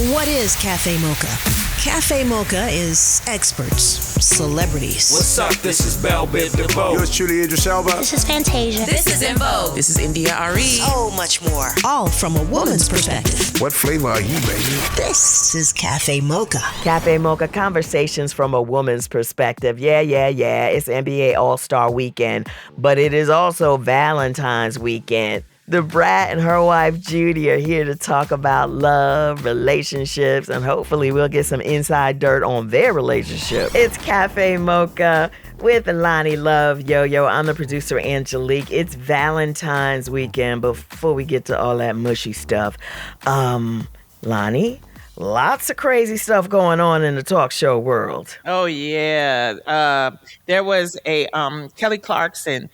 What is Café Mocha? Café Mocha is experts, celebrities. What's up? This is Belle Biv DeVoe. Yours truly, Idris Elba. This is Fantasia. This is In Vogue. This is India Ari. So much more. All from a woman's perspective. What flavor are you, baby? This is Café Mocha. Café Mocha, conversations from a woman's perspective. Yeah. It's NBA All-Star Weekend, but it is also Valentine's weekend. DaBrat and her wife Judy are here to talk about love, relationships, and hopefully we'll get some inside dirt on their relationship. It's Café Mocha with Lonnie Love, Yo-Yo. I'm the producer, Angelique. It's Valentine's weekend. Before we get to all that mushy stuff, Lonnie, lots of crazy stuff going on in the talk show world. Oh, yeah. There was a Kelly Clarkson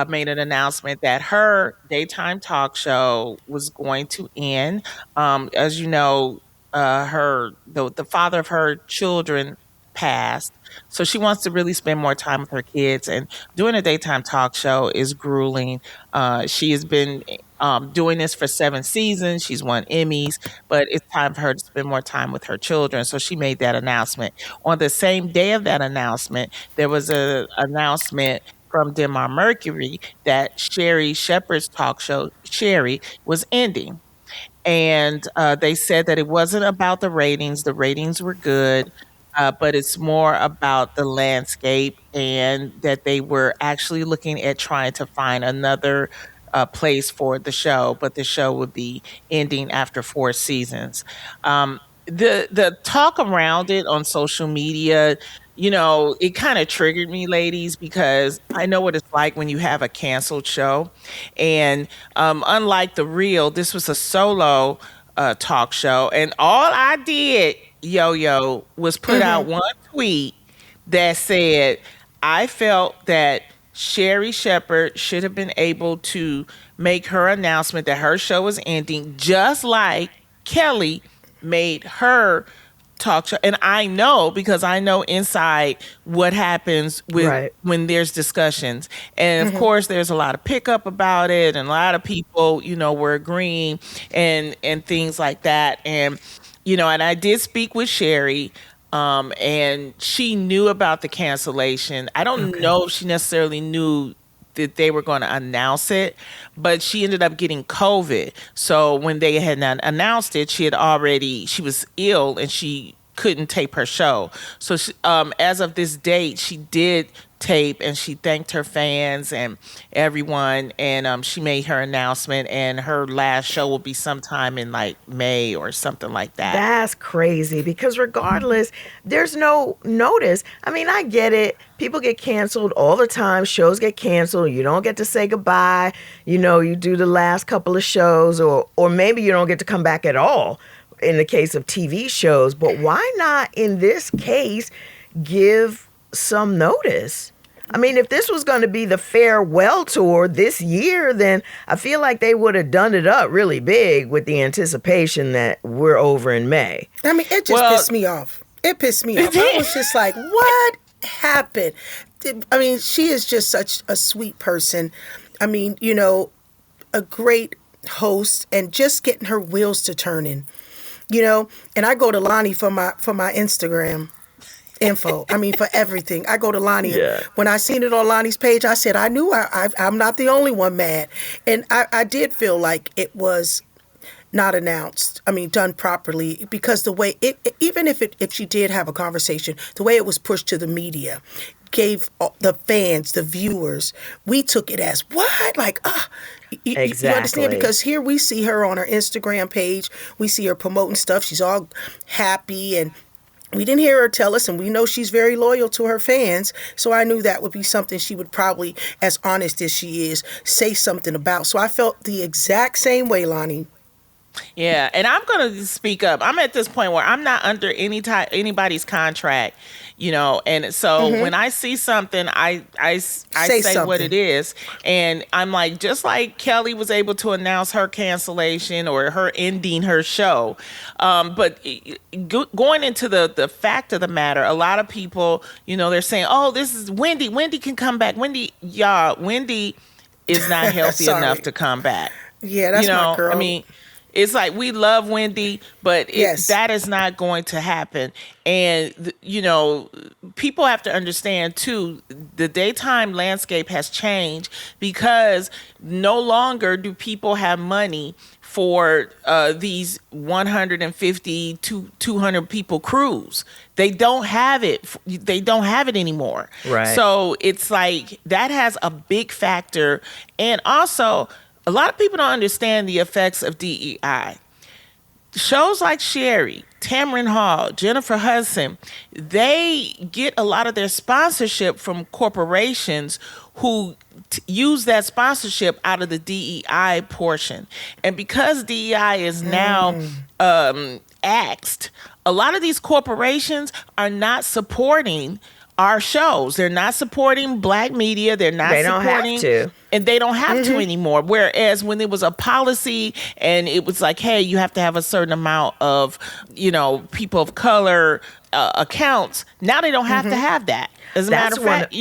made an announcement that her daytime talk show was going to end. As you know, the father of her children passed, so she wants to really spend more time with her kids. And doing a daytime talk show is grueling. She has been doing this for 7 seasons. She's won Emmys, but it's time for her to spend more time with her children. So she made that announcement. On the same day of that announcement, there was an announcement from Denmark Mercury that Sherry Shepherd's talk show, Sherry, was ending. And they said that it wasn't about the ratings. The ratings were good, but it's more about the landscape, and that they were actually looking at trying to find another place for the show, but the show would be ending after 4 seasons. The talk around it on social media, you know, it kind of triggered me, ladies, because I know what it's like when you have a canceled show. And unlike The Real, this was a solo talk show. And all I did, Yo-Yo, was put out one tweet that said, I felt that Sherry Shepherd should have been able to make her announcement that her show was ending, just like Kelly made her talk show. And I know, because I know inside what happens with when there's discussions. And of course, there's a lot of pickup about it, and a lot of people, you know, were agreeing and things like that. And, you know, and I did speak with Sherry, and she knew about the cancellation. I don't know if she necessarily knew that they were going to announce it, but she ended up getting COVID. So when they had not announced it, she was ill and she couldn't tape her show. So she, as of this date, she did tape, and she thanked her fans and everyone, and she made her announcement, and her last show will be sometime in like May or something like that. That's crazy, because regardless, there's no notice. I mean, I get it. People get canceled all the time. Shows get canceled. You don't get to say goodbye. You know, you do the last couple of shows, or maybe you don't get to come back at all in the case of TV shows. But why not, in this case, give some notice? I mean, if this was going to be the farewell tour this year, then I feel like they would have done it up really big with the anticipation that we're over in May. I mean, it just pissed me off. It pissed me off. I was just like, what happened? I mean, she is just such a sweet person. I mean, you know, a great host, and just getting her wheels to turning, you know. And I go to Lonnie for my Instagram info. I mean, for everything. I go to Lonnie. Yeah. When I seen it on Lonnie's page, I said, I knew I'm not the only one mad. And I did feel like it was not announced. I mean, done properly, because the way even if she did have a conversation, the way it was pushed to the media gave the fans, the viewers, we took it as what? Like, exactly. You understand? Because here we see her on her Instagram page. We see her promoting stuff. She's all happy, and we didn't hear her tell us, and we know she's very loyal to her fans. So I knew that would be something she would probably, as honest as she is, say something about. So I felt the exact same way, Lonnie. Yeah, and I'm going to speak up. I'm at this point where I'm not under anybody's contract, you know, and so when I see something, I say what it is. And I'm like, just like Kelly was able to announce her cancellation or her ending her show. But going into the fact of the matter, a lot of people, you know, they're saying, oh, this is Wendy. Wendy can come back. Wendy is not healthy enough to come back. Yeah, that's my girl. I mean, It's like we love Wendy, but Yes. that is not going to happen. And people have to understand too. The daytime landscape has changed because no longer do people have money for these 150 to 200 people crews. They don't have it. They don't have it anymore. Right. So it's like that has a big factor. And also, a lot of people don't understand the effects of DEI. Shows like Sherry, Tamron Hall, Jennifer Hudson, they get a lot of their sponsorship from corporations who use that sponsorship out of the DEI portion. And because DEI is now axed, a lot of these corporations are not supporting our shows. They're not supporting Black media. They don't have to. And they don't have to anymore. Whereas when it was a policy and it was like, hey, you have to have a certain amount of, people of color accounts, now they don't have to have that. As a matter of fact,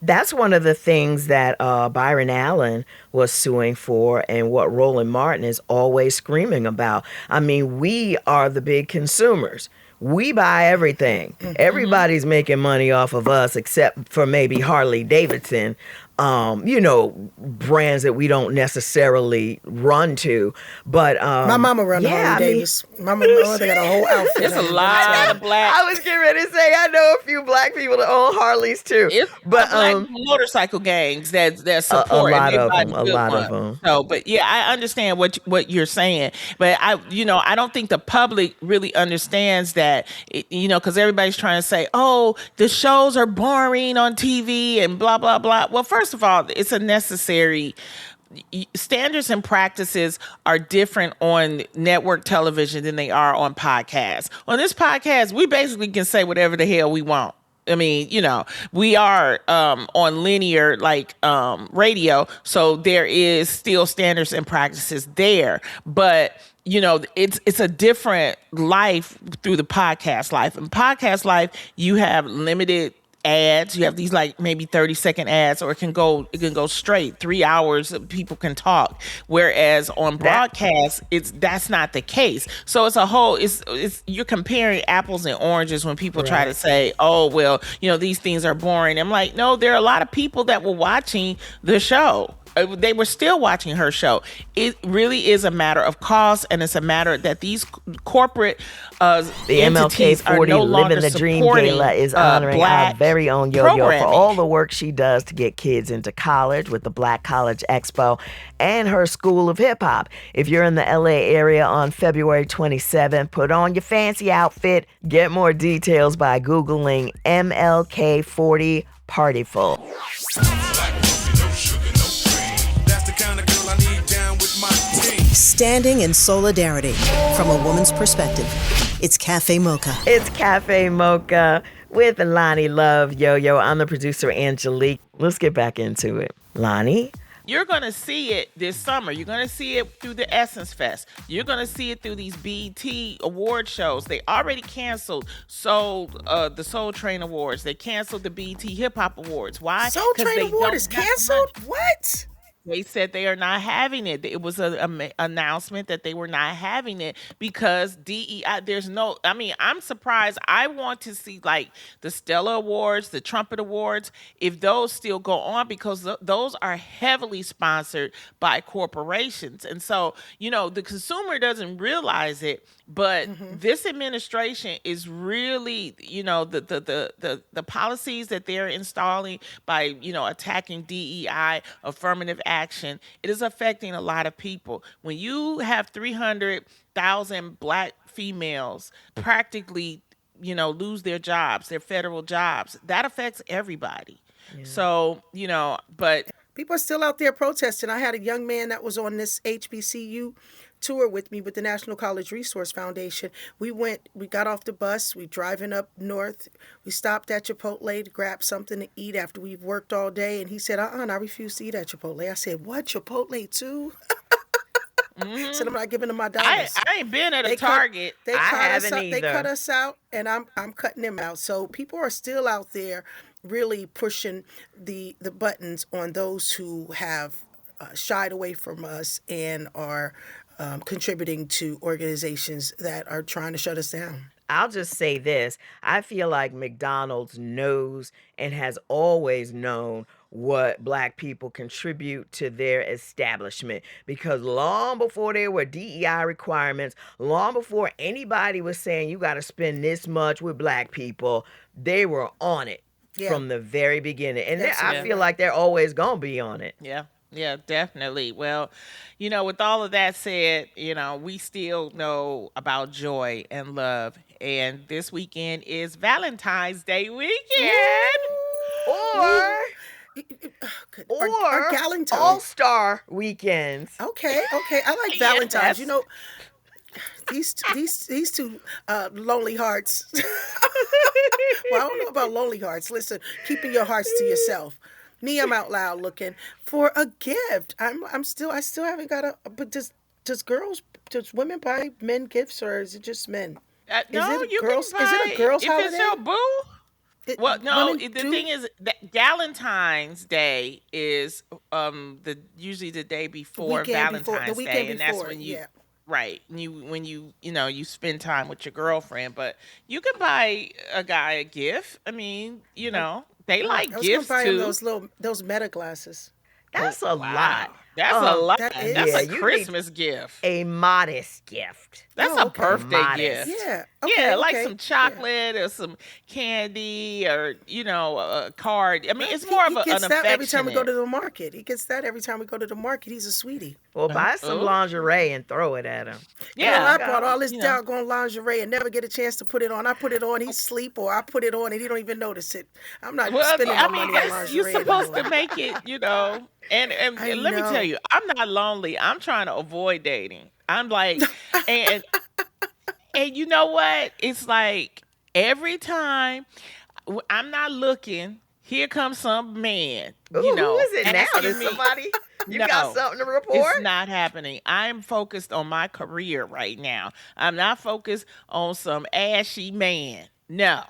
That's one of the things that Byron Allen was suing for and what Roland Martin is always screaming about. I mean, we are the big consumers. We buy everything. Everybody's making money off of us except for maybe Harley Davidson, brands that we don't necessarily run to. But my mama run Harley Davis. My mama, they got a whole outfit. There's a lot of Black. I was getting ready to say I know a few Black people that own Harleys too. It's Black motorcycle gangs that support a lot of them. So, but yeah, I understand what you're saying, but I don't think the public really understands that. Because everybody's trying to say, oh, the shows are boring on TV and blah blah blah. Well, first of all, it's a necessary. Standards and practices are different on network television than they are on podcasts. On this podcast, we basically can say whatever the hell we want. I mean, we are on linear radio, so there is still standards and practices there. But it's a different life through the podcast life. In podcast life, you have limited ads. You have these maybe 30-second ads, or it can go straight 3 hours. People can talk. Whereas on broadcast, that's not the case. So it's a whole. It's you're comparing apples and oranges when people try to say, oh well, these things are boring. I'm like, no, there are a lot of people that were watching the show. They were still watching her show. It really is a matter of cost, and it's a matter that these corporate the MLK 40 no Living the Dream Gala is honoring our very own Yo-Yo for all the work she does to get kids into college with the Black College Expo and her School of Hip Hop. If you're in the LA area on February 27th, put on your fancy outfit. Get more details by Googling MLK 40 Beaurtiful. Standing in solidarity from a woman's perspective. It's Café Mocha. It's Café Mocha with Lonnie Love, Yo-Yo. I'm the producer, Angelique. Let's get back into it. Lonnie? You're going to see it this summer. You're going to see it through the Essence Fest. You're going to see it through these BET award shows. They already canceled the Soul Train Awards. They canceled the BET Hip Hop Awards. Why? Soul Train Award is canceled? What? They said they are not having it. It was an announcement that they were not having it because DEI, I'm surprised. I want to see the Stella Awards, the Trumpet Awards, if those still go on, because those are heavily sponsored by corporations. And so, the consumer doesn't realize it, but this administration is really, the policies that they're installing by, attacking DEI, affirmative action, it is affecting a lot of people. When you have 300,000 Black females practically, lose their jobs, their federal jobs, that affects everybody. Yeah. So, but people are still out there protesting. I had a young man that was on this HBCU tour with me with the National College Resource Foundation. We got off the bus, we driving up north, we stopped at Chipotle to grab something to eat after we've worked all day, and he said, I refuse to eat at Chipotle. I said, what, Chipotle too? Mm-hmm. Said, I'm not giving them my dollars. I ain't been at a Target. They cut us out, and I'm cutting them out. So people are still out there really pushing the buttons on those who have shied away from us and are contributing to organizations that are trying to shut us down. I'll just say this. I feel like McDonald's knows and has always known what black people contribute to their establishment, because long before there were DEI requirements, long before anybody was saying you got to spend this much with black people, they were on it from the very beginning. And I feel like they're always going to be on it. Yeah. Yeah, definitely. Well, with all of that said, we still know about joy and love. And this weekend is Valentine's Day weekend. Or Galentine. All-Star weekends. Okay. I like Valentine's. These two lonely hearts. Well, I don't know about lonely hearts. Listen, keeping your hearts to yourself. Me, I'm out loud looking for a gift. I still haven't got but does women buy men gifts, or is it just men? No, you can buy. Is it a girls' holiday? If it's your boo. Well, no. The thing is that Valentine's Day is usually the day before Valentine's Day, and that's when you. Right. When you spend time with your girlfriend, but you can buy a guy a gift. I mean, they like gifts too. I was gonna buy him those Meta glasses. That's a lot. That's a lot. That's a you Christmas gift. A modest gift. That's a birthday gift. Yeah. Like some chocolate or some candy or, a card. I mean, it's more of an affectionate. He gets that every time we go to the market. He's a sweetie. Well, buy some lingerie and throw it at him. Yeah. I bought all this doggone lingerie and never get a chance to put it on. I put it on, he sleep, or I put it on and he don't even notice it. I'm not spending my money on lingerie. You're supposed to make it, And let me tell you, I'm not lonely. I'm trying to avoid dating. I'm like, and you know what? It's like every time I'm not looking, here comes some man. Ooh, who is it now? Is somebody? You got something to report? It's not happening. I'm focused on my career right now. I'm not focused on some ashy man. No.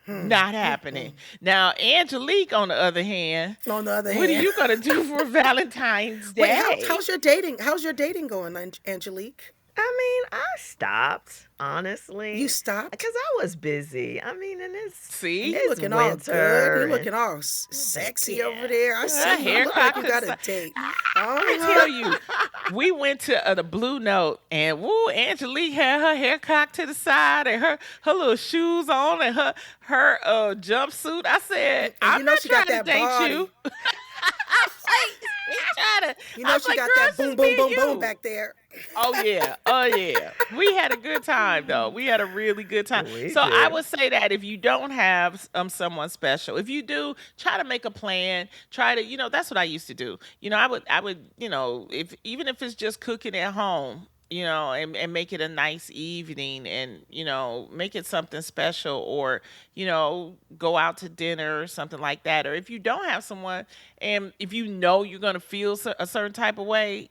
Not happening. Now, Angelique, on the other hand, what are you gonna do for Valentine's Day? Wait, how's your dating? How's your dating going, Angelique? I mean, I stopped, honestly. You stopped? Because I was busy. I mean, and you're looking all good. You're looking all sexy over there. I see you. Look like you got a date. I tell you, we went to the Blue Note, and Angelique had her hair cocked to the side and her little shoes on and her jumpsuit. I said, I'm not trying to date you. She got that boom, boom, boom, boom back there. Oh yeah. We had a good time though. We had a really good time. I would say that if you don't have someone special, if you do, try to make a plan. Try to, that's what I used to do. I would, even if it's just cooking at home, and make it a nice evening and, make it something special, or, go out to dinner or something like that. Or if you don't have someone and if you're going to feel a certain type of way,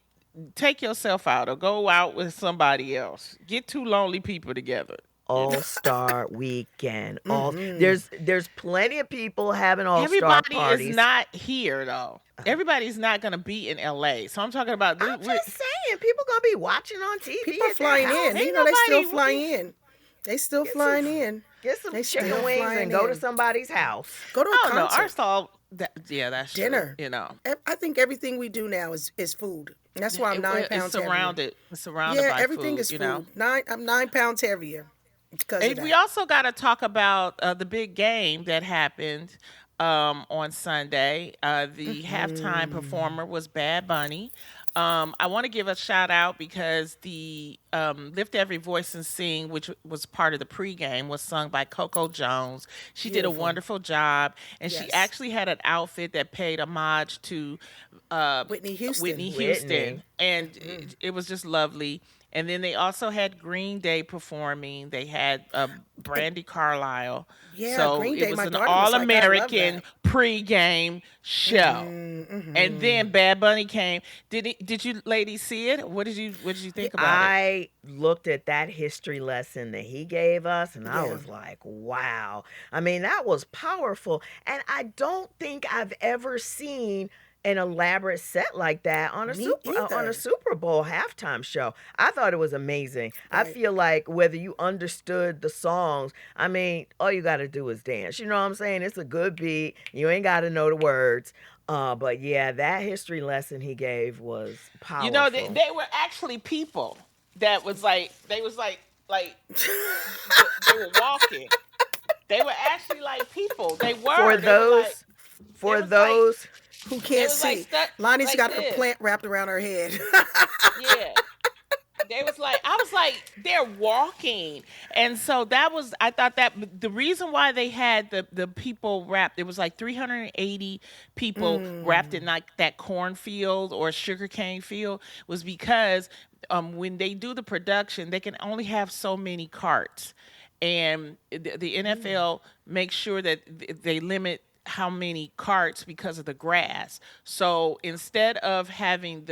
take yourself out or go out with somebody else. Get two lonely people together. All-Star weekend. There's plenty of people having all-star parties. Everybody is not here though. Everybody's not going to be in LA. So I'm talking about I'm just saying, people going to be watching on TV. People are flying in. They still flying in. They still flying in. Get some chicken wings and go to somebody's house. Go to a concert. Our stall. That's dinner. True, I think everything we do now is food. And that's why I'm 9 pounds heavier. It's surrounded by everything food, is food. I'm 9 pounds heavier because of that. We also got to talk about the big game that happened on Sunday. The halftime performer was Bad Bunny. I want to give a shout out because the Lift Every Voice and Sing, which was part of the pregame, was sung by Coco Jones. She did a wonderful job, and she actually had an outfit that paid homage to Whitney Houston. And it was just lovely. And then they also had Green Day performing. They had Brandy Carlisle. Yeah, so Green Day. It was an all-American pregame show. And then Bad Bunny came. Did you ladies see it? What did you think about it? I looked at that history lesson that he gave us, and I was like, wow. I mean, that was powerful. And I don't think I've ever seen an elaborate set like that on a Me either. Super Bowl halftime show. I thought it was amazing. I Right. feel like whether you understood the songs, I mean, all you got to do is dance. You know what I'm saying? It's a good beat. You ain't got to know the words. But yeah, that history lesson he gave was You know, powerful. they were actually people that was like they were walking. They were actually like people. They For were. They were like those, they for was like those Who they can't was like see? stuck Lonnie's like got a this. plant wrapped around her head. Yeah. They was like, I was like, they're walking. And so that was, I thought that the reason why they had the people wrapped, it was like 380 people wrapped in like that cornfield or sugarcane field, was because when they do the production, they can only have so many carts. And the NFL makes sure that they limit how many carts because of the grass. So instead of having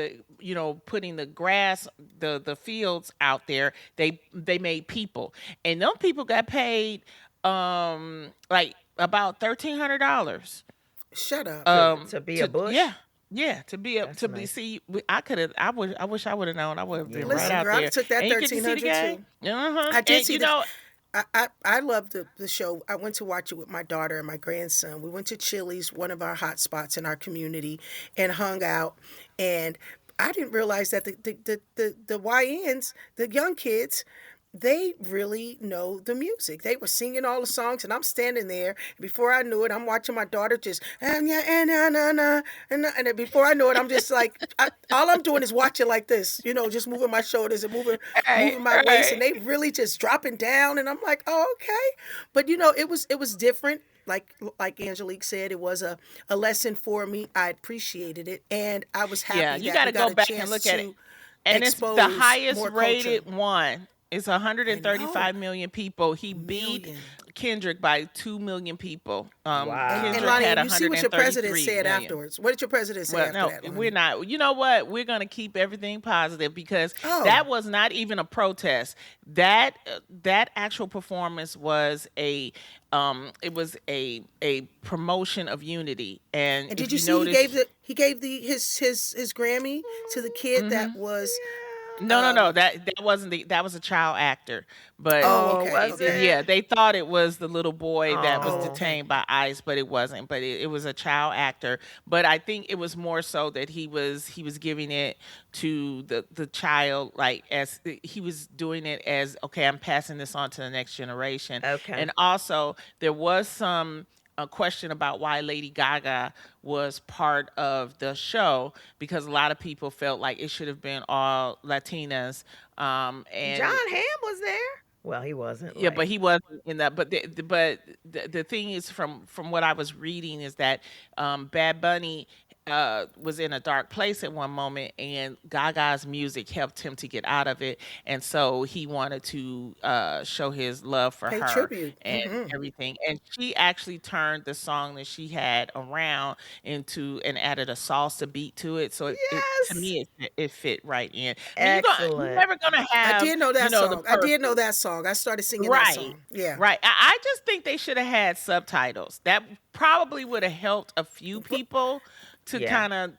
putting the grass, the fields out there, they made people. And them people got paid like about $1,300 Shut up. to be a to bush. yeah, to be up That's to be nice. see. I wish I would have known. I would have been right Listen, out girl, I there. took that And you get to see the 1300 game. too. Uh-huh. I did And see you the. know, I love the show. I went to watch it with my daughter and my grandson. We went to Chili's, one of our hot spots in our community, and hung out. And I didn't realize that the YNs, the young kids, they really know the music. They were singing all the songs, and I'm standing there. Before I knew it, I'm watching my daughter just and yeah and and then before I know it, I'm just like all I'm doing is watching like this, just moving my shoulders and moving my waist, and right. they really just dropping down, and I'm like, oh okay, but it was different. Like Angelique said, it was a lesson for me. I appreciated it, and I was Yeah, happy you that got we to got go a back and chance look at it. to And it's the expose highest more culture. rated one. It's I know. 135 million people. He beat Million. Kendrick by 2 million people. And Kendrick Wow. Lonnie, had you see what your president 133 said million. afterwards. What did your president say Well, after no, that, we're Lonnie? not. You know what? We're gonna keep everything positive because Oh, that was not even a protest. That actual performance was it was a promotion of unity. And and did if you you see notice, he gave his Grammy to the kid that was no, no, no. That wasn't that was a child actor. But oh Oh, okay was okay it? yeah, they thought it was the little boy that was oh okay detained by ICE, but it wasn't. But it was a child actor. But I think it was more so that he was giving it to the child, like as he was doing it as okay, I'm passing this on to the next generation. Okay. And also there was some a question about why Lady Gaga was part of the show because a lot of people felt like it should have been all Latinas. And John Hamm was there. Well, he wasn't yeah, but like. he wasn't in that. But the thing is, from what I was reading, is that Bad Bunny was in a dark place at one moment, and Gaga's music helped him to get out of it, and so he wanted to show his love for pay her tribute. and everything. And she actually turned the song that she had around into and added a salsa beat to it. So it to Yes. me it fit right in. I mean, you're Excellent. never gonna I have did know that the song. I did know perfect. that song. I started singing that Right. song. Yeah. Right. I just think they should have had subtitles. That probably would have helped a few people to Yeah. kind of,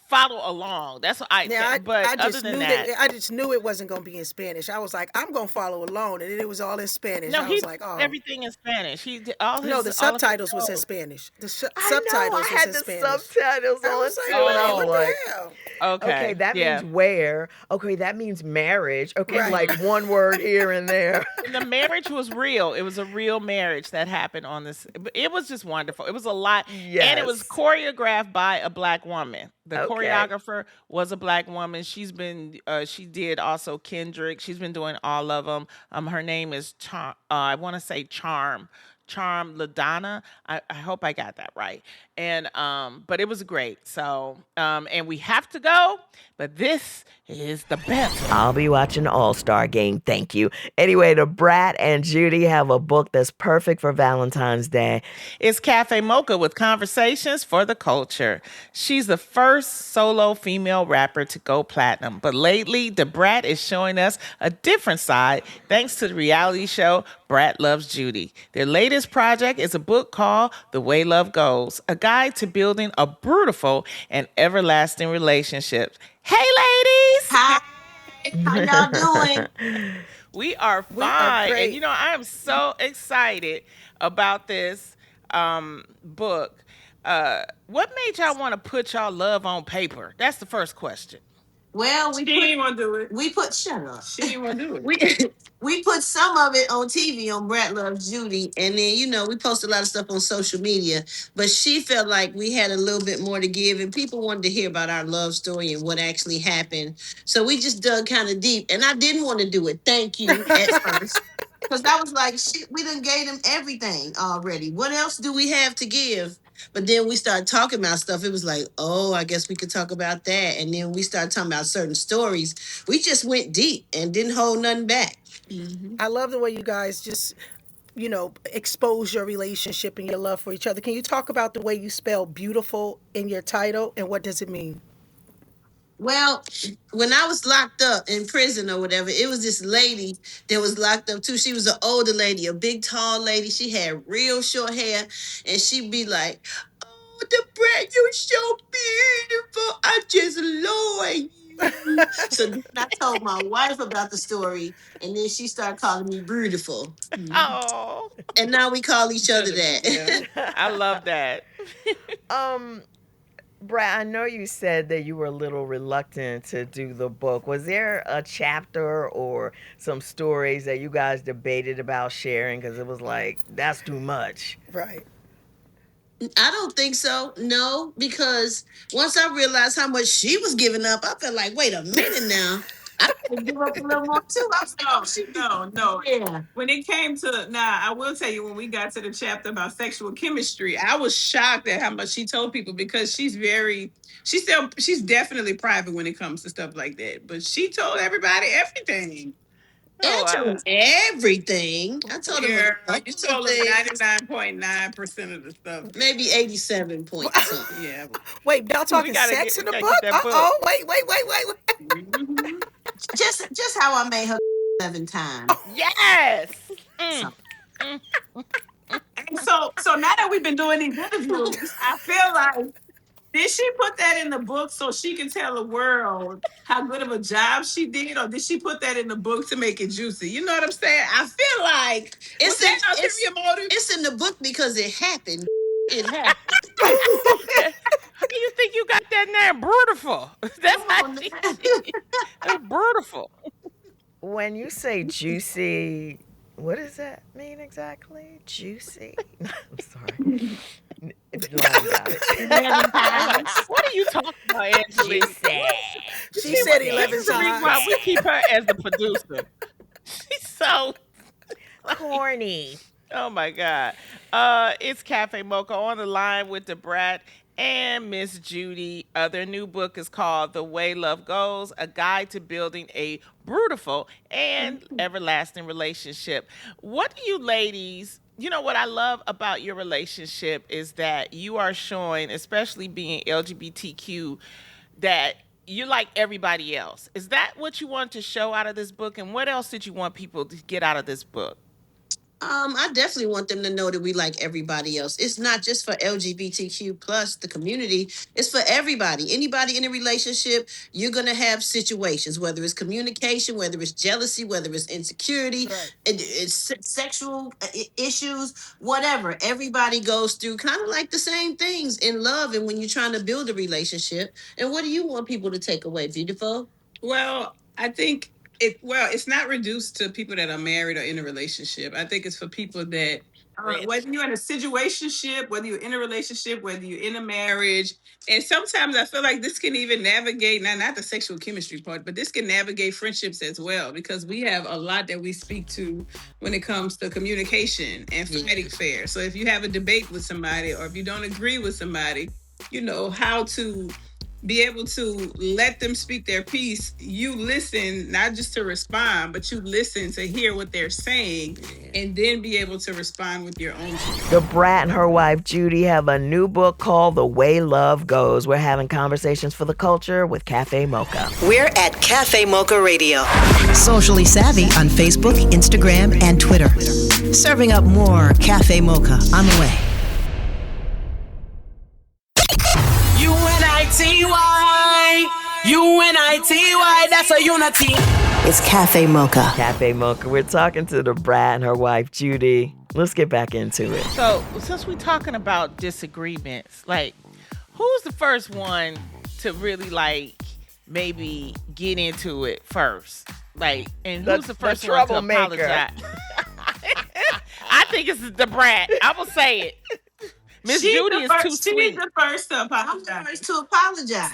follow along. That's what Yeah, but I other just than knew that, that I just knew it wasn't going to be in Spanish. I was like, I'm going to follow along, and then it was all in Spanish. no, I he was did like, oh everything in Spanish. He did no, the all of his subtitles was in shows. Spanish. The I know. subtitles I was had in the Spanish. subtitles I on was like, too, and I Oh, was what the like, hell? okay, Okay. that means Yeah. where. Okay, that means marriage. Okay, Right. like one word here and there. And the marriage was real. It was a real marriage that happened on this. It was just wonderful. It was a lot, and it was Yes. choreographed by a black woman. The Okay. choreographer was a black woman. She did also Kendrick. She's been doing all of them. Her name is I want to say Charm Ladonna. I hope I got that right. And but it was great. So and we have to go, but this is the best. I'll be watching the All-Star game. Thank you. Anyway, the Brat and Judy have a book that's perfect for Valentine's Day. It's Café Mocha with conversations for the culture. She's the first solo female rapper to go platinum, but lately, DaBrat is showing us a different side thanks to the reality show Brat Loves Judy. Their latest latest project is a book called The Way Love Goes, a guide to building a beautiful and everlasting relationship. Hey, ladies! Hi, how y'all doing? We are We are fine. great. And I am so excited about this book. What made y'all want to put y'all love on paper? That's the first question. Well, She ain't want to do it. shut up. She ain't want to do it. We put some of it on TV on Brat Loves Judy, and then we post a lot of stuff on social media. But she felt like we had a little bit more to give, and people wanted to hear about our love story and what actually happened. So we just dug kind of deep, and I didn't want to do it. Thank you at first. Because I was like, shit, we done gave them everything already. What else do we have to give? But then we started talking about stuff. It was like, oh, I guess we could talk about that. And then we started talking about certain stories. We just went deep and didn't hold nothing back. I love the way you guys just, expose your relationship and your love for each other. Can you talk about the way you spell beautiful in your title and what does it mean? Well, when I was locked up in prison or whatever, it was this lady that was locked up too. She was an older lady, a big, tall lady. She had real short hair, and she'd be like, "Oh, DaBrat, you're so beautiful. I just love you." So then I told my wife about the story, and then she started calling me Beaurtiful. Oh, And now we call each other that. Yeah. I love that. Brad, I know you said that you were a little reluctant to do the book. Was there a chapter or some stories that you guys debated about sharing? Because it was like, that's too much. Right. I don't think so. No, because once I realized how much she was giving up, I felt like, wait a minute now. I gotta give up a little more too. I was like, No, oh, she no. yeah. When it came to I will tell you when we got to the chapter about sexual chemistry, I was shocked at how much she told people because she's definitely private when it comes to stuff like that. But she told everybody everything. I told them everything. I told them You told her 99.9% of the stuff. maybe 87 point something. Yeah. Wait, y'all talking sex in the book? Uh-oh. Wait. Mhm. Just how I made her 7 times. Yes. So, So now that we've been doing these interviews, I feel like did she put that in the book so she can tell the world how good of a job she did, or did she put that in the book to make it juicy? You know what I'm saying? I feel like it's in the book because it happened. It happened. How do you think you got that name? Beautiful. That's how she. That's beautiful. When you say juicy, what does that mean exactly? Juicy? I'm sorry. Lauren got it. What are you talking about, Angelique? She said This 11 is the reason why times. we keep her as the producer. She's so Corny. Oh my God. It's Café Mocha on the line with DaBrat and Miss Judy. Their new book is called The Way Love Goes, a guide to building a beautiful and everlasting relationship. What do you ladies, what I love about your relationship is that you are showing, especially being LGBTQ, that you're like everybody else. Is that what you want to show out of this book? And what else did you want people to get out of this book? I definitely want them to know that we like everybody else. It's not just for LGBTQ plus the community. It's for everybody. Anybody in a relationship, you're gonna have situations, whether it's communication, whether it's jealousy, whether it's insecurity, Right. it's sexual issues, whatever. Everybody goes through kind of like the same things in love and when you're trying to build a relationship. And what do you want people to take away, Beautiful? Well, I think it's not reduced to people that are married or in a relationship. I think it's for people that whether you're in a situationship, whether you're in a relationship, whether you're in a marriage, and sometimes I feel like this can even navigate not the sexual chemistry part, but this can navigate friendships as well because we have a lot that we speak to when it comes to communication and fighting fair. So if you have a debate with somebody or if you don't agree with somebody, how to be able to let them speak their piece. You listen, not just to respond, but you listen to hear what they're saying and then be able to respond with your own truth. DaBrat and her wife Judy have a new book called The Way Love Goes. We're having conversations for the culture with Café Mocha. We're at Café Mocha Radio. Socially savvy on Facebook, Instagram, and Twitter. Serving up more Café Mocha on the way. UNITY, that's a unity. It's Café Mocha. Café Mocha. We're talking to DaBrat and her wife, Judy. Let's get back into it. So, since we're talking about disagreements, like, who's the first one to really, like, maybe get into it first? Like, and who's the first one to apologize? I think it's DaBrat. I will say it. Miss Judy is too sweet. She's the first to apologize. I'm the first to apologize.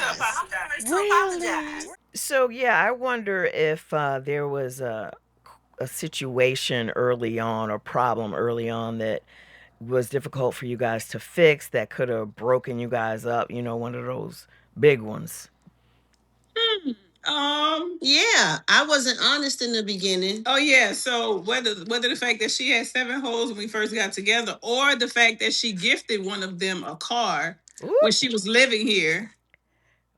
Really? So, yeah, I wonder if there was a situation early on, or problem early on that was difficult for you guys to fix that could have broken you guys up, one of those big ones. Yeah, I wasn't honest in the beginning. Oh yeah. So whether the fact that she had 7 holes when we first got together, or the fact that she gifted one of them a car when she was living here.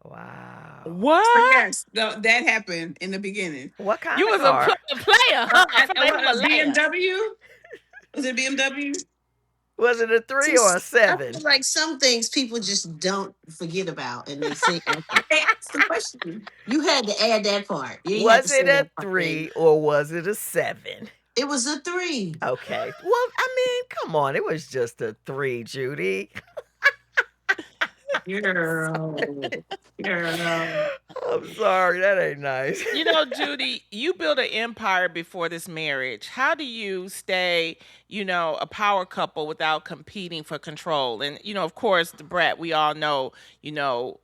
Wow. What? Yes, that happened in the beginning. What kind You of was car? a player, huh? A BMW? Was it BMW? Was it a 3 or a I 7? feel like some things people just don't forget about, and they think That's the question. you had to add that part. You had to Was say it a that part, 3 baby. or was it a 7? It was a 3. Okay. Well, I mean, come on. It was just a 3, Judy. Girl. I'm sorry. That ain't nice. Judy, you built an empire before this marriage. How do you stay, a power couple without competing for control? And, of course, DaBrat, we all know,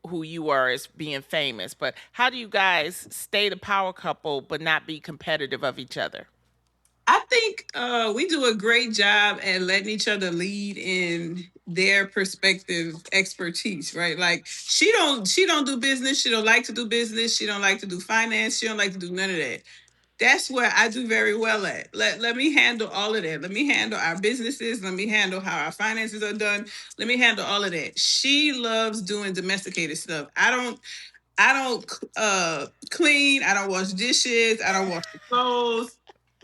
who you are as being famous. But how do you guys stay the power couple but not be competitive of each other? I think we do a great job at letting each other lead in their perspective expertise, right? Like she don't do business. She don't like to do business. She don't like to do finance. She don't like to do none of that. That's where I do very well at. Let me handle all of that. Let me handle our businesses. Let me handle how our finances are done. Let me handle all of that. She loves doing domesticated stuff. I don't clean. I don't wash dishes. I don't wash the clothes.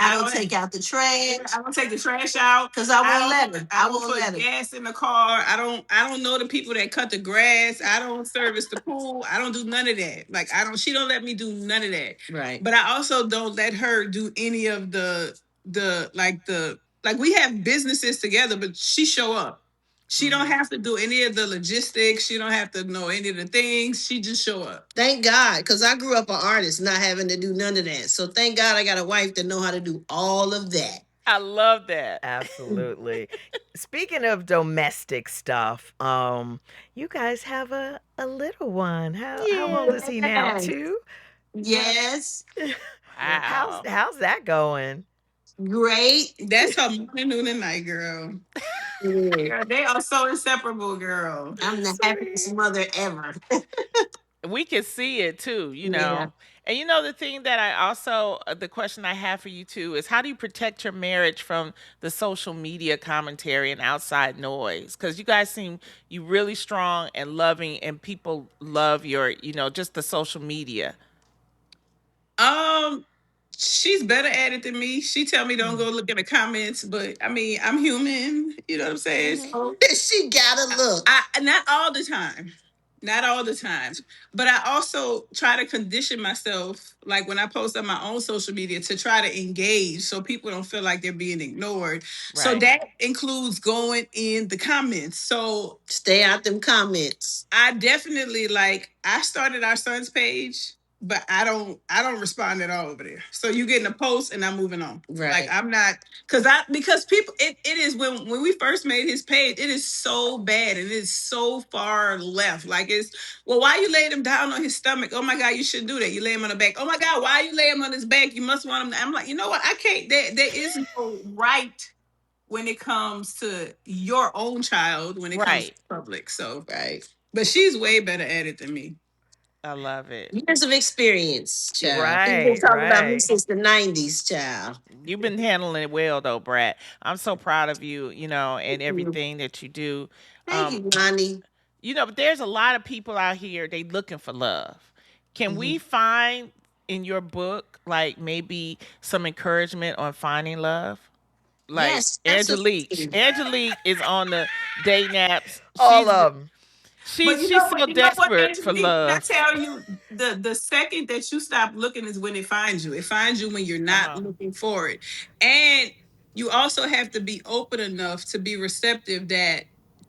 I don't take out the trash. I don't take the trash out because I won't let her. I won't put gas in the car. I don't know the people that cut the grass. I don't service the pool. I don't do none of that. Like she don't let me do none of that. Right. But I also don't let her do any of the we have businesses together, but she show up. She don't have to do any of the logistics. She don't have to know any of the things. She just show up. Thank God, because I grew up an artist, not having to do none of that. So thank God I got a wife that know how to do all of that. I love that. Absolutely. Speaking of domestic stuff, you guys have a little one. How old is he now? 2? Yes. Wow. How's that going? Great. That's her morning, noon, and night, girl. Girl, they are so inseparable, girl. I'm the happiest mother ever. We can see it too, Yeah. And the thing that the question I have for you too is, how do you protect your marriage from the social media commentary and outside noise? Because you guys seem you really strong and loving, and people love your, just the social media. She's better at it than me. She tell me don't go look at the comments, but I mean, I'm human. You know what I'm saying? So, She gotta look. I not all the time. Not all the time. But I also try to condition myself, like when I post on my own social media, to try to engage so people don't feel like they're being ignored. Right. So that includes going in the comments. So stay out them comments. I definitely I started our son's page, but I don't respond at all over there. So you getting a post and I'm moving on. Right. Like I'm not because people it is when we first made his page, it is so bad and it is so far left. Like why you laid him down on his stomach? Oh my God, you shouldn't do that. You lay him on the back. Oh my God, why you lay him on his back? You must want him I'm like, you know what? I can't there is no right when it comes to your own child, when it comes to public. So right. But she's way better at it than me. I love it. Years of experience, child. Right. You've been talking about me since the 90s, child. You've been handling it well, though, Brat. I'm so proud of you, and everything that you do. Thank you, Lonnie. But there's a lot of people out here, they looking for love. Can we find in your book, like maybe some encouragement on finding love? Like Yes, Angelique. absolutely. Angelique is on the day naps. All of them. But you She's know so what? You know what, desperate for Angelique? Can I love. tell you the second that you stop looking is when it finds you. It finds you when you're Come not on. looking for it, and you also have to be open enough to be receptive that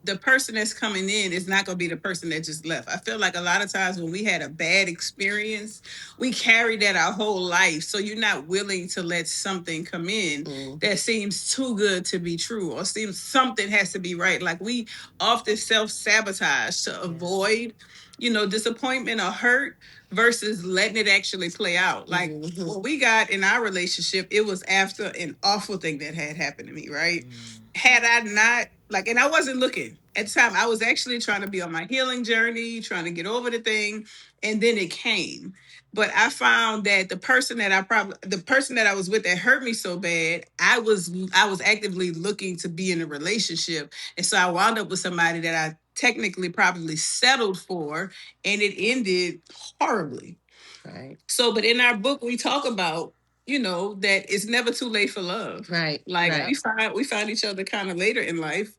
the person that's coming in is not going to be the person that just left. I feel like a lot of times when we had a bad experience, we carry that our whole life. So you're not willing to let something come in that seems too good to be true or seems something has to be right. Like we often self-sabotage to avoid, disappointment or hurt versus letting it actually play out. Like what we got in our relationship, it was after an awful thing that had happened to me, right? Had I not, like, and I wasn't looking at the time, I was actually trying to be on my healing journey, trying to get over the thing, and then it came. But I found that the person that I was with that hurt me so bad, I was actively looking to be in a relationship. And so I wound up with somebody that I technically probably settled for, and it ended horribly. Right. So, but in our book, we talk about, that it's never too late for love. Right. Like right. we find each other kind of later in life.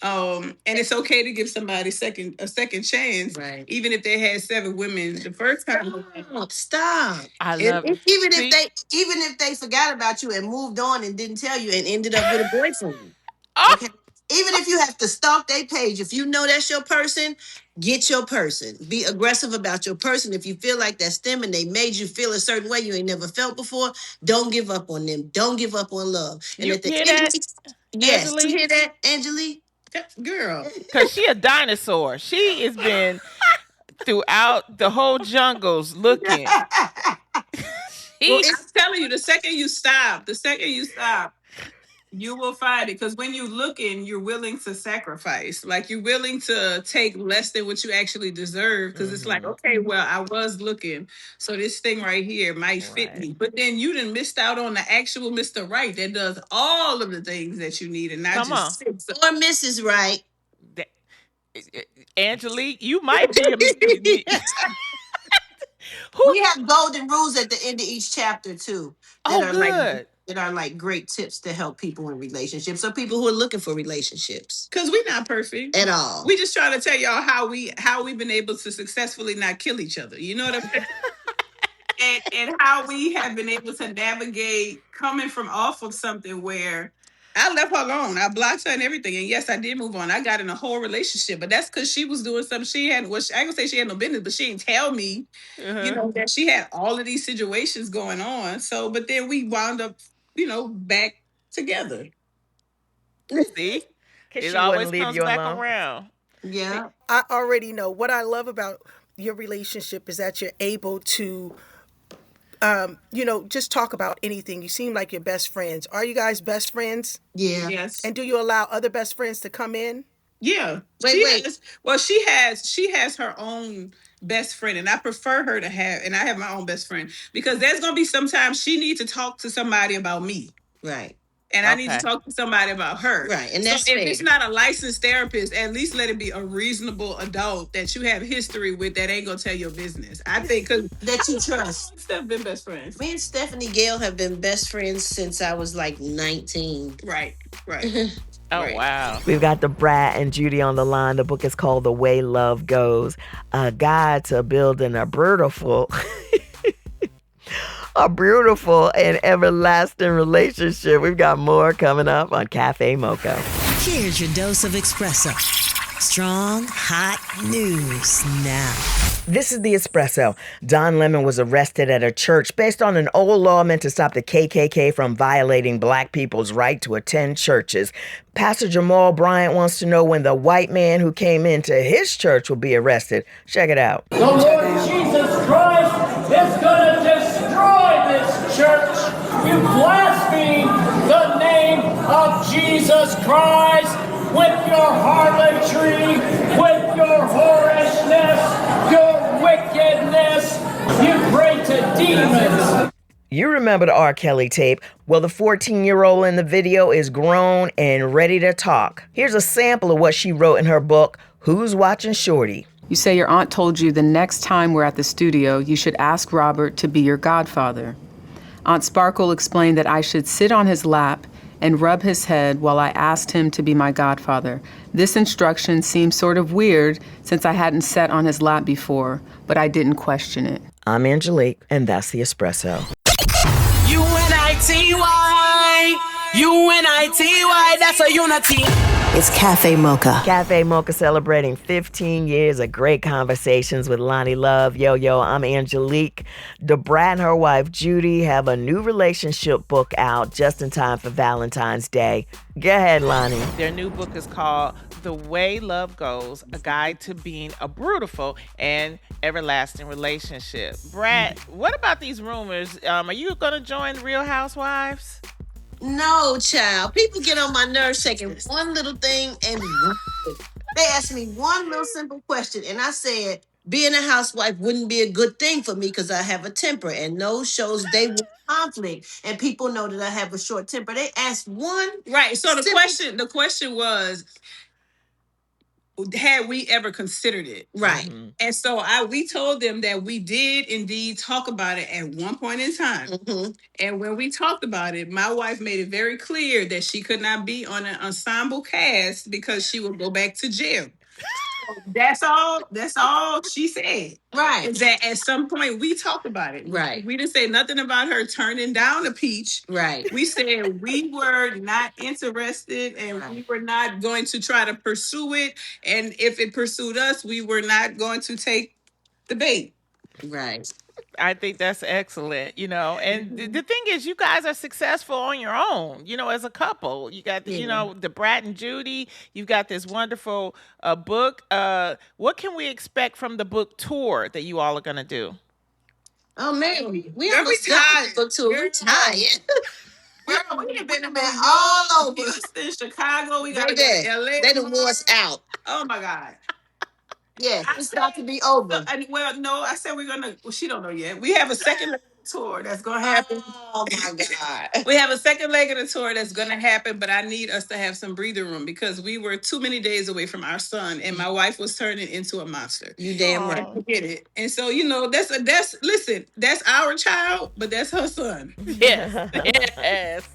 And it's okay to give somebody a second chance, Right. even if they had 7 women the first time. Stop. I love it. Even See? if they forgot about you and moved on and didn't tell you and ended up with a boyfriend. Oh, Okay. Even if you have to stalk their page, if you know that's your person, get your person. Be aggressive about your person. If you feel like that's them and they made you feel a certain way you ain't never felt before, don't give up on them. Don't give up on love. And you at the hear end of that, yes, you Angelique? hear that, Angelique? Girl. Because she a dinosaur. She has been throughout the whole jungles looking. Well, He, I'm telling you, the second you stop, you will find it. Because when you're looking, you're willing to sacrifice. Like you're willing to take less than what you actually deserve. Because it's like, okay, well, I was looking. So this thing right here might fit right. me. But then you done missed out on the actual Mr. Right that does all of the things that you need and not Come on. just six. or Mrs. Right. That- Angelique, you might be a. Who? We have golden rules at the end of each chapter too that Oh, are good. like great tips to help people in relationships. So people who are looking for relationships Because we're not perfect at all. We just try to tell y'all how we've been able to successfully not kill each other. You know what I'm saying? and how we have been able to navigate coming from off of something where I left her alone. I blocked her and everything. And yes, I did move on. I got in a whole relationship, but that's because she was doing something she had. Well, I ain't gonna say she had no business, but she didn't tell me, that she had all of these situations going on. So, but then we wound up, back together. See? Because It she always wouldn't leave comes you back alone. around. Yeah. I already know what I love about your relationship is that you're able to, just talk about anything. You seem like you're best friends. Are you guys best friends? Yeah. Yes. And do you allow other best friends to come in? Yeah. Wait. She has her own best friend, and I prefer her to have, and I have my own best friend because there's gonna be sometimes she needs to talk to somebody about me. Right. And I need to Okay. talk to somebody about her. Right. And So that's if fair. it's not a licensed therapist, at least let it be a reasonable adult that you have history with that ain't gonna tell your business. I think because that you trust. Steph been best friends. Me and Stephanie Gale have been best friends since I was like 19. Right. Oh, Right. wow. We've got DaBrat and Judy on the line. The book is called The Way Love Goes, a guide to building a beautiful and everlasting relationship. We've got more coming up on Café Mocha. Here's your dose of espresso. Strong, hot news now. This is the Espresso. Don Lemon was arrested at a church based on an old law meant to stop the KKK from violating black people's right to attend churches. Pastor Jamal Bryant wants to know when the white man who came into his church will be arrested. Check it out. The Lord Jesus Christ is going to destroy this church. You blaspheme the name of Jesus Christ with your harlotry, with your whorishness, your wickedness. You pray to demons. You remember the R. Kelly tape? Well, the 14-year-old in the video is grown and ready to talk. Here's a sample of what she wrote in her book, Who's Watching Shorty? You say your aunt told you the next time we're at the studio, you should ask Robert to be your godfather. Aunt Sparkle explained that I should sit on his lap and rub his head while I asked him to be my godfather. This instruction seemed sort of weird since I hadn't sat on his lap before, but I didn't question it. I'm Angelique, and that's the espresso. UNITY, UNITY, that's a unity. It's Café Mocha. Café Mocha celebrating 15 years of great conversations with Lonnie Love. Yo, I'm Angelique. DaBrat and her wife Judy have a new relationship book out just in time for Valentine's Day. Go ahead, Lonnie. Their new book is called The Way Love Goes, A Guide to Being a Beaurtiful and Everlasting Relationship. Brat, what about these rumors? Are you going to join the Real Housewives? No, child. People get on my nerves taking one little thing and they asked me one little simple question. And I said, being a housewife wouldn't be a good thing for me because I have a temper. And those shows, they will conflict. And people know that I have a short temper. They asked one. Right. So the question was, had we ever considered it? Right. Mm-hmm. And so we told them that we did indeed talk about it at one point in time. Mm-hmm. And when we talked about it, my wife made it very clear that she could not be on an ensemble cast because she would go back to jail. That's all she said. Right. Is that at some point we talked about it. Right. We didn't say nothing about her turning down a peach. Right. We said we were not interested and we were not going to try to pursue it. And if it pursued us, we were not going to take the bait. Right. I think that's excellent, and the thing is, you guys are successful on your own, as a couple. You got, DaBrat and Judy. You've got this wonderful book. What can we expect from the book tour that you all are going to do? Oh, man. We almost got the book tour. We're tired. Girl, we have been all over. Houston, Chicago. We got to go to LA. They done wore us out. Oh, my God. Yeah, it's about to be over. No, I said we're gonna. Well, she don't know yet. We have a second leg of the tour that's gonna happen. Oh my God! We have a second leg of the tour that's gonna happen, but I need us to have some breathing room because we were too many days away from our son, and my wife was turning into a monster. You damn right. Forget it. And so that's our child, but that's her son. Yes.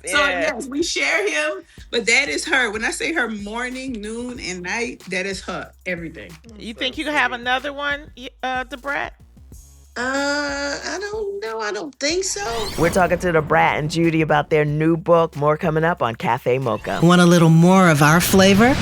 So yes, we share him, but that is her. When I say her morning, noon, and night, that is her everything. You think you can have another one, DaBrat? I don't know. I don't think so. We're talking to DaBrat and Judy about their new book. More coming up on Café Mocha. Want a little more of our flavor?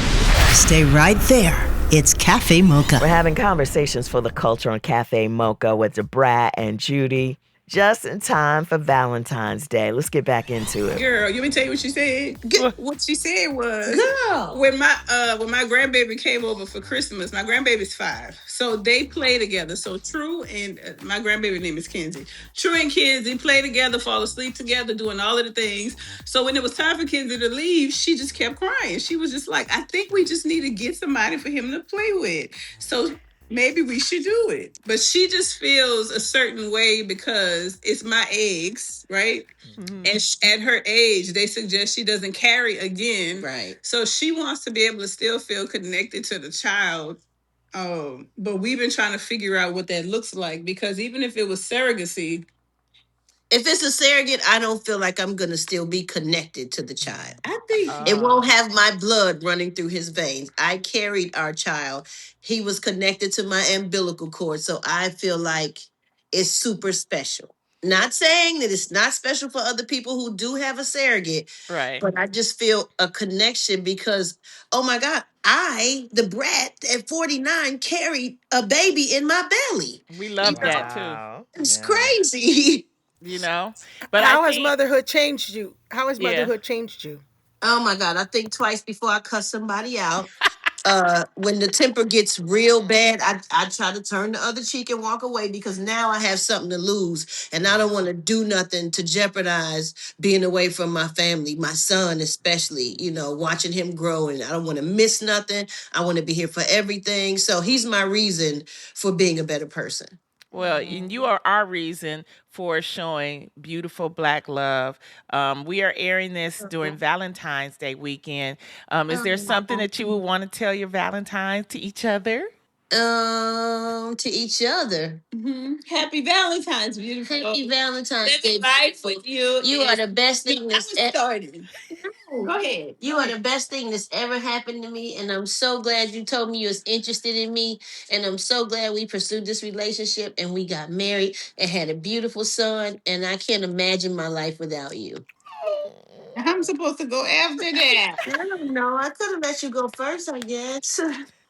Stay right there. It's Café Mocha. We're having conversations for the culture on Café Mocha with DaBrat and Judy. Just in time for Valentine's Day. Let's get back into it. Girl, you want me to tell you what she said? What she said was, girl, when my grandbaby came over for Christmas, my grandbaby's 5. So they play together. So True and my grandbaby name is Kenzie. True and Kenzie play together, fall asleep together, doing all of the things. So when it was time for Kenzie to leave, she just kept crying. She was just like, I think we just need to get somebody for him to play with. So maybe we should do it. But she just feels a certain way because it's my eggs, right? Mm-hmm. And at her age, they suggest she doesn't carry again. Right. So she wants to be able to still feel connected to the child. But we've been trying to figure out what that looks like because even if it was surrogacy, if it's a surrogate, I don't feel like I'm going to still be connected to the child. I think it won't have my blood running through his veins. I carried our child. He was connected to my umbilical cord. So I feel like it's super special. Not saying that it's not special for other people who do have a surrogate. Right. But I just feel a connection because, oh my God, DaBrat at 49 carried a baby in my belly. We love that too. It's crazy. But how has motherhood changed you? How has motherhood changed you? Oh my God, I think twice before I cuss somebody out. When the temper gets real bad, I try to turn the other cheek and walk away because now I have something to lose and I don't want to do nothing to jeopardize being away from my family, my son especially, watching him grow, and I don't want to miss nothing. I want to be here for everything. So he's my reason for being a better person. Well, and you are our reason for showing beautiful Black love. We are airing this during Valentine's Day weekend. Is there something that you would want to tell your Valentines to each other? To each other. Mm-hmm. Happy Valentine's, beautiful. Happy Valentine's Day. Life with you. You are the best thing that's started. Go ahead. You are the best thing that's ever happened to me, and I'm so glad you told me you was interested in me, and I'm so glad we pursued this relationship and we got married and had a beautiful son, and I can't imagine my life without you. I'm supposed to go after that. I don't know. I could have let you go first, I guess.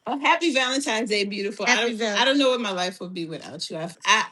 Oh, happy Valentine's Day, beautiful. I don't know what my life would be without you.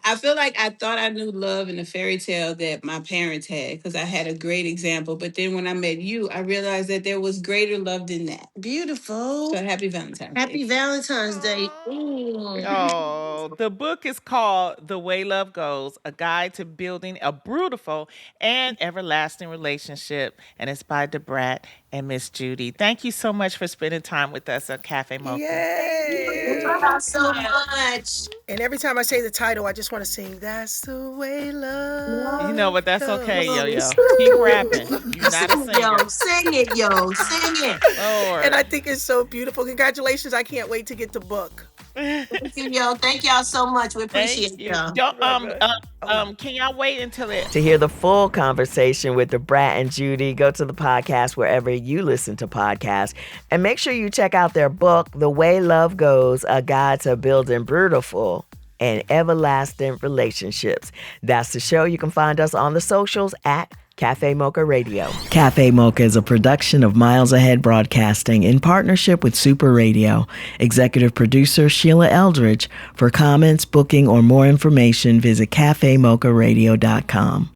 I feel like I thought I knew love in the fairy tale that my parents had because I had a great example. But then when I met you, I realized that there was greater love than that. Beautiful. So happy Valentine's Day. Happy Valentine's Day. Ooh. Oh, the book is called The Way Love Goes, A Guide to Building a Beautiful and Everlasting Relationship. And it's by DaBrat and Miss Judy. Thank you so much for spending time with us at Café Mocha. Yay! Thank you so much. And every time I say the title, I just want to sing, "That's the way love." You know what? That's goes. okay, yo-yo. Keep rapping. You're not a singer. Yo, sing it, yo. Sing it. Lord. And I think it's so beautiful. Congratulations. I can't wait to get the book. Thank you, yo. Thank y'all so much. We appreciate Thank you. y'all. Can y'all wait until it? To hear the full conversation with DaBrat and Judy, go to the podcast wherever you listen to podcasts. And make sure you check out their book, The Way Love Goes, A Guide to Building Beautiful and Everlasting Relationships. That's the show. You can find us on the socials at Café Mocha Radio. Café Mocha is a production of Miles Ahead Broadcasting in partnership with Super Radio. Executive producer Sheila Eldridge. For comments, booking, or more information, visit cafemocharadio.com.